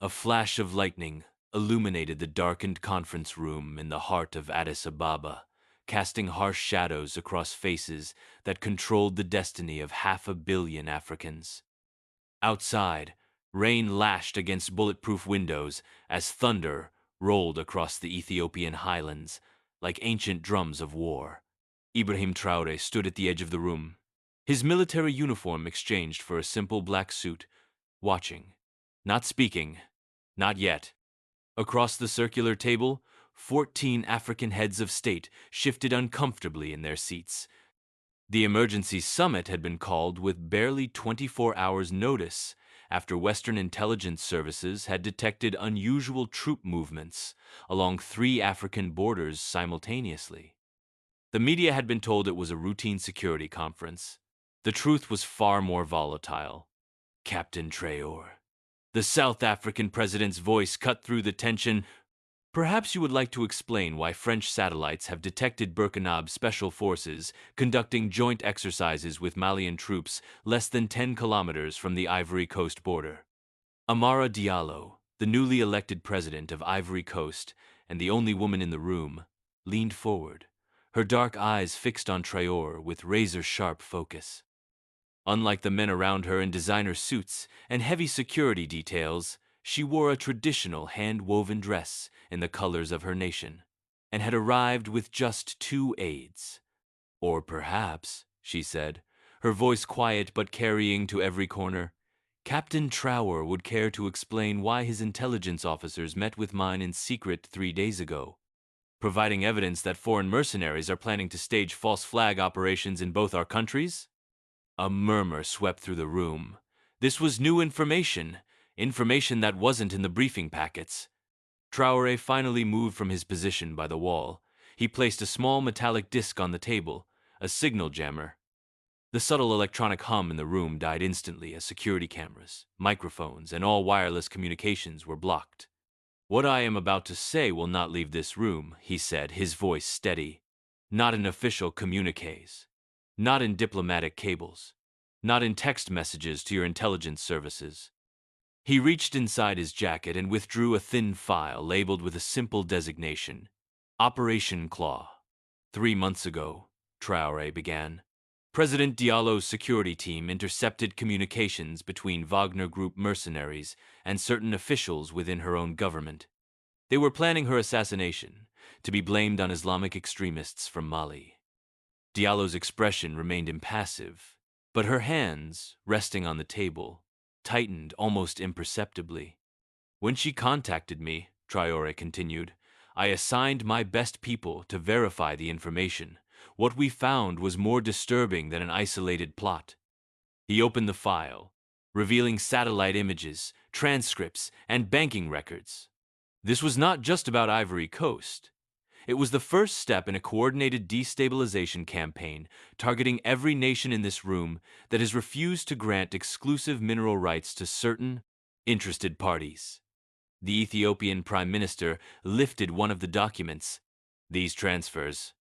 A flash of lightning illuminated the darkened conference room in the heart of Addis Ababa, casting harsh shadows across faces that controlled the destiny of 500 million Africans. Outside, rain lashed against bulletproof windows as thunder rolled across the Ethiopian highlands like ancient drums of war. Ibrahim Traore stood at the edge of the room, his military uniform exchanged for a simple black suit, watching, not speaking, not yet. Across the circular table, 14 African heads of state shifted uncomfortably in their seats. The emergency summit had been called with barely 24 hours' notice after Western intelligence services had detected unusual troop movements along 3 African borders simultaneously. The media had been told it was a routine security conference. The truth was far more volatile. Captain Traore. The South African president's voice cut through the tension. Perhaps you would like to explain why French satellites have detected Burkina special forces conducting joint exercises with Malian troops less than 10 kilometers from the Ivory Coast border. Amara Diallo, the newly elected president of Ivory Coast and the only woman in the room, leaned forward, her dark eyes fixed on Traore with razor-sharp focus. Unlike the men around her in designer suits and heavy security details, she wore a traditional hand-woven dress in the colors of her nation, and had arrived with just 2 aides. Or perhaps, she said, her voice quiet but carrying to every corner, Captain Traore would care to explain why his intelligence officers met with mine in secret 3 days ago, providing evidence that foreign mercenaries are planning to stage false flag operations in both our countries? A murmur swept through the room. This was new information, information that wasn't in the briefing packets. Traore finally moved from his position by the wall. He placed a small metallic disc on the table, a signal jammer. The subtle electronic hum in the room died instantly as security cameras, microphones, and all wireless communications were blocked. What I am about to say will not leave this room, he said, his voice steady. Not in official communiques. Not in diplomatic cables. Not in text messages to your intelligence services. He reached inside his jacket and withdrew a thin file labeled with a simple designation. Operation Claw. 3 months ago, Traore began, President Diallo's security team intercepted communications between Wagner Group mercenaries and certain officials within her own government. They were planning her assassination, to be blamed on Islamic extremists from Mali. Diallo's expression remained impassive, but her hands, resting on the table, tightened almost imperceptibly. When she contacted me, Traore continued, I assigned my best people to verify the information. What we found was more disturbing than an isolated plot. He opened the file, revealing satellite images, transcripts, and banking records. This was not just about Ivory Coast. It was the first step in a coordinated destabilization campaign targeting every nation in this room that has refused to grant exclusive mineral rights to certain interested parties. The Ethiopian Prime Minister lifted one of the documents. These transfers,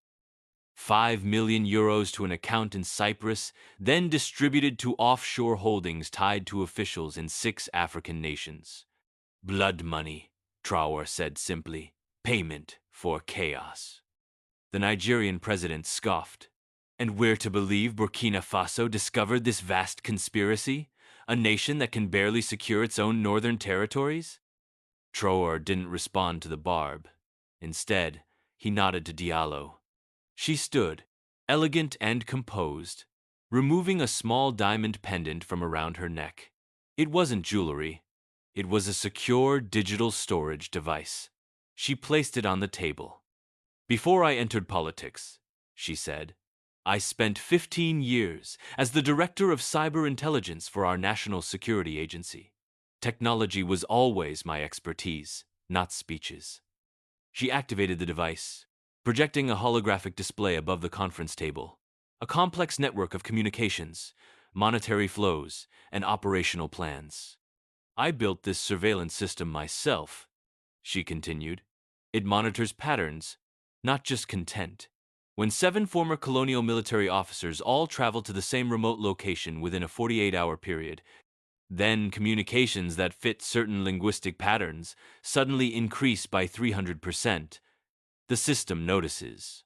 5 million euros to an account in Cyprus, then distributed to offshore holdings tied to officials in 6 African nations. Blood money, Traore said simply. Payment for chaos. The Nigerian president scoffed. And we're to believe Burkina Faso discovered this vast conspiracy? A nation that can barely secure its own northern territories? Traore didn't respond to the barb. Instead, he nodded to Diallo. She stood, elegant and composed, removing a small diamond pendant from around her neck. It wasn't jewelry. It was a secure digital storage device. She placed it on the table. Before I entered politics, she said, I spent 15 years as the director of cyber intelligence for our national security agency. Technology was always my expertise, not speeches. She activated the device, projecting a holographic display above the conference table, a complex network of communications, monetary flows, and operational plans. I built this surveillance system myself, she continued. It monitors patterns, not just content. When 7 former colonial military officers all traveled to the same remote location within a 48-hour period, Then communications that fit certain linguistic patterns suddenly increase by 300%. The system notices.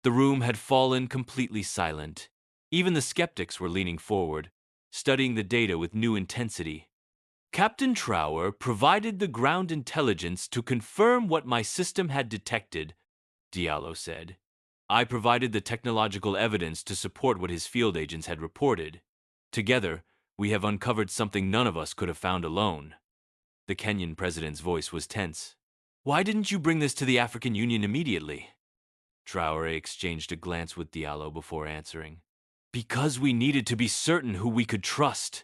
The room had fallen completely silent. Even the skeptics were leaning forward, studying the data with new intensity. Captain Traore provided the ground intelligence to confirm what my system had detected, Diallo said. I provided the technological evidence to support what his field agents had reported. Together, we have uncovered something none of us could have found alone. The Kenyan president's voice was tense. Why didn't you bring this to the African Union immediately? Traore exchanged a glance with Diallo before answering. Because we needed to be certain who we could trust.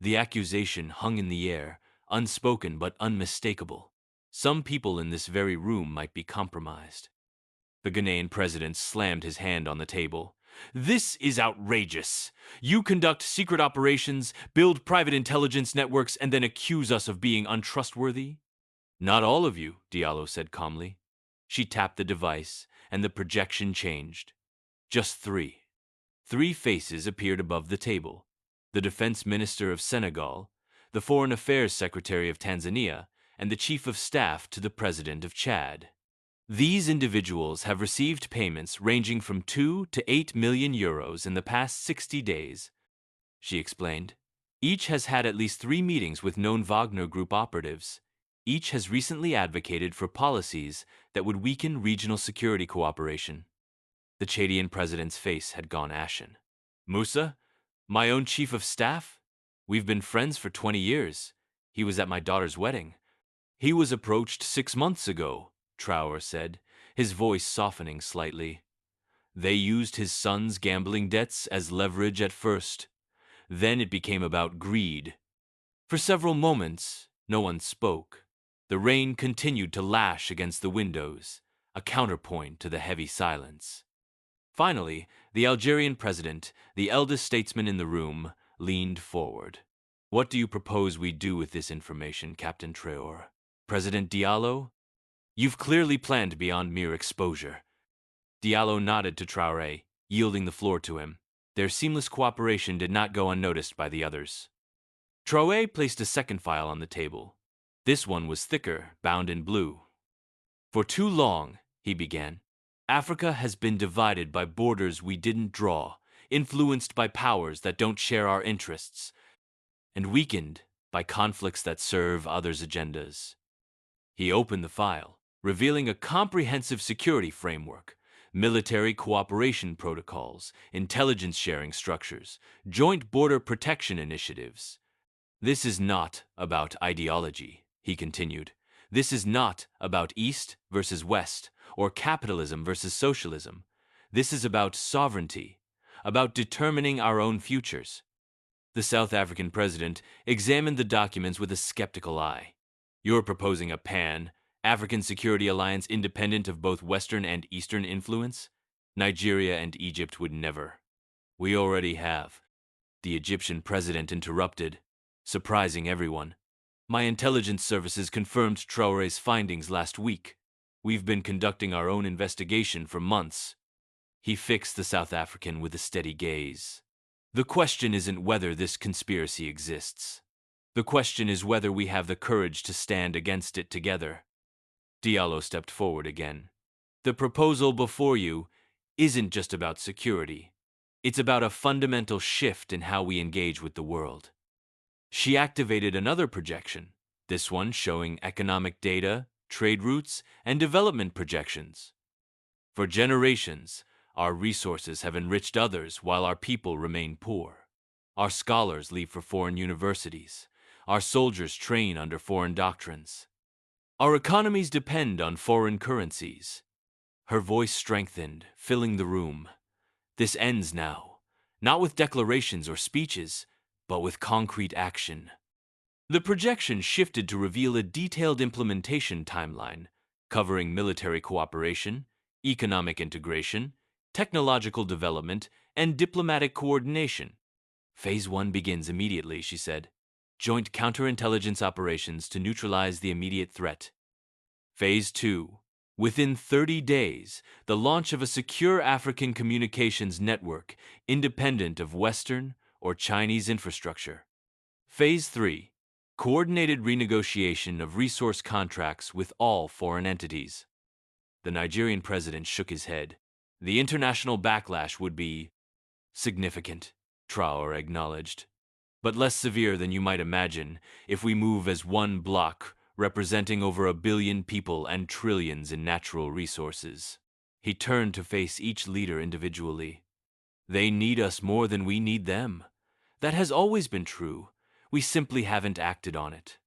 The accusation hung in the air, unspoken but unmistakable. Some people in this very room might be compromised. The Ghanaian president slammed his hand on the table. This is outrageous. You conduct secret operations, build private intelligence networks, and then accuse us of being untrustworthy? Not all of you, Diallo said calmly. She tapped the device, and the projection changed. Just three. Three faces appeared above the table. The defense minister of Senegal, the foreign affairs secretary of Tanzania, and the chief of staff to the president of Chad. These individuals have received payments ranging from 2 to 8 million euros in the past 60 days, she explained. Each has had at least 3 meetings with known Wagner Group operatives. Each has recently advocated for policies that would weaken regional security cooperation. The Chadian president's face had gone ashen. Musa, my own chief of staff? We've been friends for 20 years. He was at my daughter's wedding. He was approached 6 months ago, Traore said, his voice softening slightly. They used his son's gambling debts as leverage at first. Then it became about greed. For several moments, no one spoke. The rain continued to lash against the windows, a counterpoint to the heavy silence. Finally, the Algerian president, the eldest statesman in the room, leaned forward. What do you propose we do with this information, Captain Traore? President Diallo? You've clearly planned beyond mere exposure. Diallo nodded to Traore, yielding the floor to him. Their seamless cooperation did not go unnoticed by the others. Traore placed a second file on the table. This one was thicker, bound in blue. For too long, he began, Africa has been divided by borders we didn't draw, influenced by powers that don't share our interests, and weakened by conflicts that serve others' agendas. He opened the file, revealing a comprehensive security framework, military cooperation protocols, intelligence sharing structures, joint border protection initiatives. This is not about ideology, he continued. This is not about East versus West, or capitalism versus socialism. This is about sovereignty, about determining our own futures. The South African president examined the documents with a skeptical eye. You're proposing a Pan-African security alliance independent of both Western and Eastern influence? Nigeria and Egypt would never. We already have. The Egyptian president interrupted, surprising everyone. My intelligence services confirmed Traore's findings last week. We've been conducting our own investigation for months. He fixed the South African with a steady gaze. The question isn't whether this conspiracy exists. The question is whether we have the courage to stand against it together. Diallo stepped forward again. The proposal before you isn't just about security. It's about a fundamental shift in how we engage with the world. She activated another projection, this one showing economic data, trade routes, and development projections. For generations, our resources have enriched others while our people remain poor. Our scholars leave for foreign universities. Our soldiers train under foreign doctrines. Our economies depend on foreign currencies. Her voice strengthened, filling the room. This ends now, not with declarations or speeches, but with concrete action. The projection shifted to reveal a detailed implementation timeline, covering military cooperation, economic integration, technological development, and diplomatic coordination. Phase 1 begins immediately, she said. Joint counterintelligence operations to neutralize the immediate threat. Phase 2. Within 30 days, the launch of a secure African communications network independent of Western or Chinese infrastructure. Phase 3. Coordinated renegotiation of resource contracts with all foreign entities. The Nigerian president shook his head. The international backlash would be significant, Traore acknowledged, but less severe than you might imagine if we move as one bloc representing over 1 billion people and trillions in natural resources. He turned to face each leader individually. They need us more than we need them. That has always been true. We simply haven't acted on it.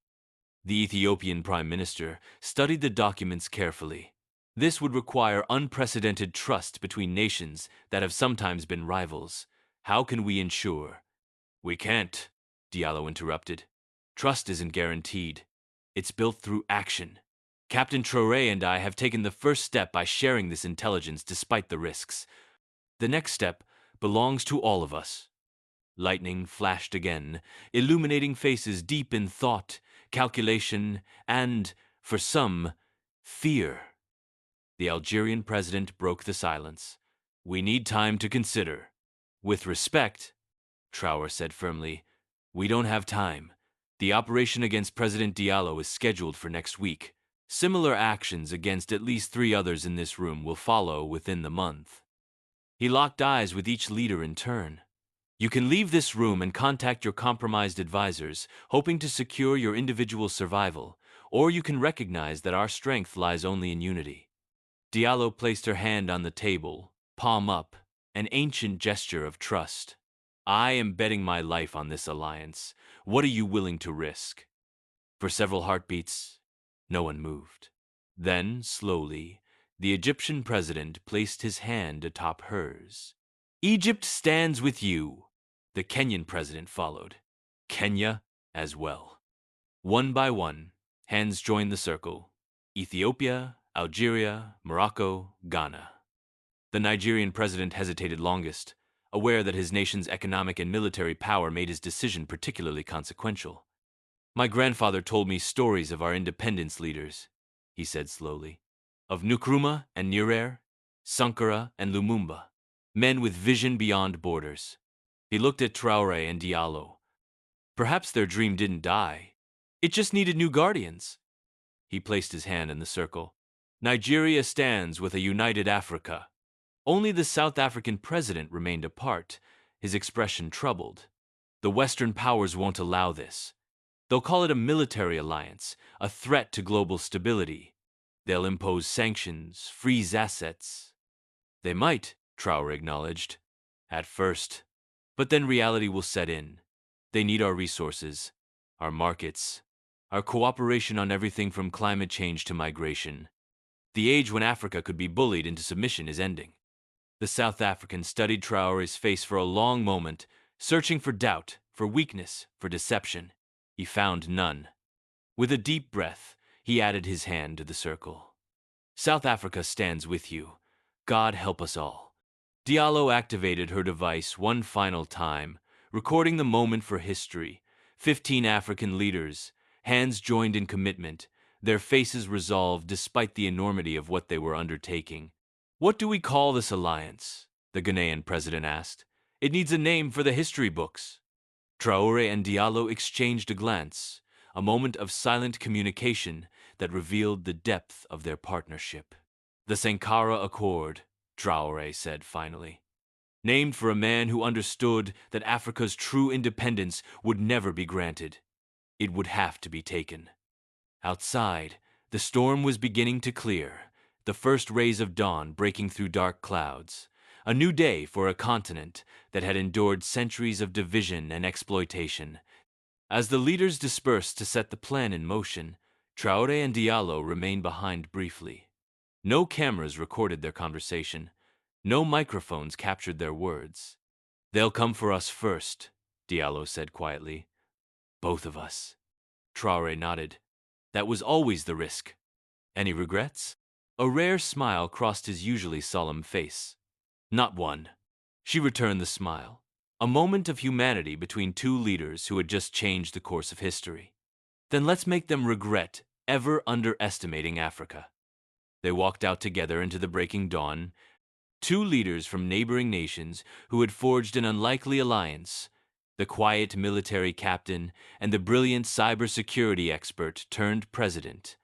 The Ethiopian Prime Minister studied the documents carefully. This would require unprecedented trust between nations that have sometimes been rivals. How can we ensure? We can't, Diallo interrupted. Trust isn't guaranteed. It's built through action. Captain Traore and I have taken the first step by sharing this intelligence despite the risks. The next step belongs to all of us. Lightning flashed again, illuminating faces deep in thought, calculation, and, for some, fear. The Algerian president broke the silence. We need time to consider. With respect, Traore said firmly, we don't have time. The operation against President Diallo is scheduled for next week. Similar actions against at least 3 others in this room will follow within the month. He locked eyes with each leader in turn. You can leave this room and contact your compromised advisors, hoping to secure your individual survival, or you can recognize that our strength lies only in unity. Diallo placed her hand on the table, palm up, an ancient gesture of trust. I am betting my life on this alliance. What are you willing to risk? For several heartbeats, no one moved. Then, slowly, the Egyptian president placed his hand atop hers. Egypt stands with you. The Kenyan president followed. Kenya as well. One by one, hands joined the circle. Ethiopia, Algeria, Morocco, Ghana. The Nigerian president hesitated longest, aware that his nation's economic and military power made his decision particularly consequential. My grandfather told me stories of our independence leaders, he said slowly, of Nkrumah and Nyerere, Sankara and Lumumba, men with vision beyond borders. He looked at Traore and Diallo. Perhaps their dream didn't die. It just needed new guardians. He placed his hand in the circle. Nigeria stands with a united Africa. Only the South African president remained apart, his expression troubled. The Western powers won't allow this. They'll call it a military alliance, a threat to global stability. They'll impose sanctions, freeze assets. They might, Traore acknowledged, at first. But then reality will set in. They need our resources, our markets, our cooperation on everything from climate change to migration. The age when Africa could be bullied into submission is ending. The South African studied Traore's face for a long moment, searching for doubt, for weakness, for deception. He found none. With a deep breath, he added his hand to the circle. South Africa stands with you. God help us all. Diallo activated her device one final time, recording the moment for history. 15 African leaders, hands joined in commitment, their faces resolved despite the enormity of what they were undertaking. What do we call this alliance? The Ghanaian president asked. It needs a name for the history books. Traore and Diallo exchanged a glance, a moment of silent communication that revealed the depth of their partnership. The Sankara Accord, Traore said finally, named for a man who understood that Africa's true independence would never be granted. It would have to be taken. Outside, the storm was beginning to clear, the first rays of dawn breaking through dark clouds. A new day for a continent that had endured centuries of division and exploitation. As the leaders dispersed to set the plan in motion, Traore and Diallo remained behind briefly. No cameras recorded their conversation. No microphones captured their words. They'll come for us first, Diallo said quietly. Both of us. Traore nodded. That was always the risk. Any regrets? A rare smile crossed his usually solemn face. Not one. She returned the smile. A moment of humanity between two leaders who had just changed the course of history. Then let's make them regret ever underestimating Africa. They walked out together into the breaking dawn, two leaders from neighboring nations who had forged an unlikely alliance. the quiet military captain, and the brilliant cybersecurity expert turned president,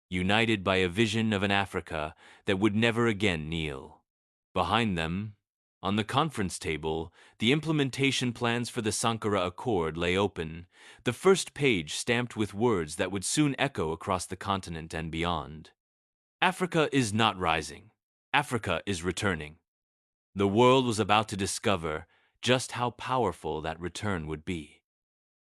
united by a vision of an Africa that would never again kneel. Behind them, on the conference table, the implementation plans for the Sankara Accord lay open, the first page stamped with words that would soon echo across the continent and beyond. Africa is not rising. Africa is returning. The world was about to discover just how powerful that return would be.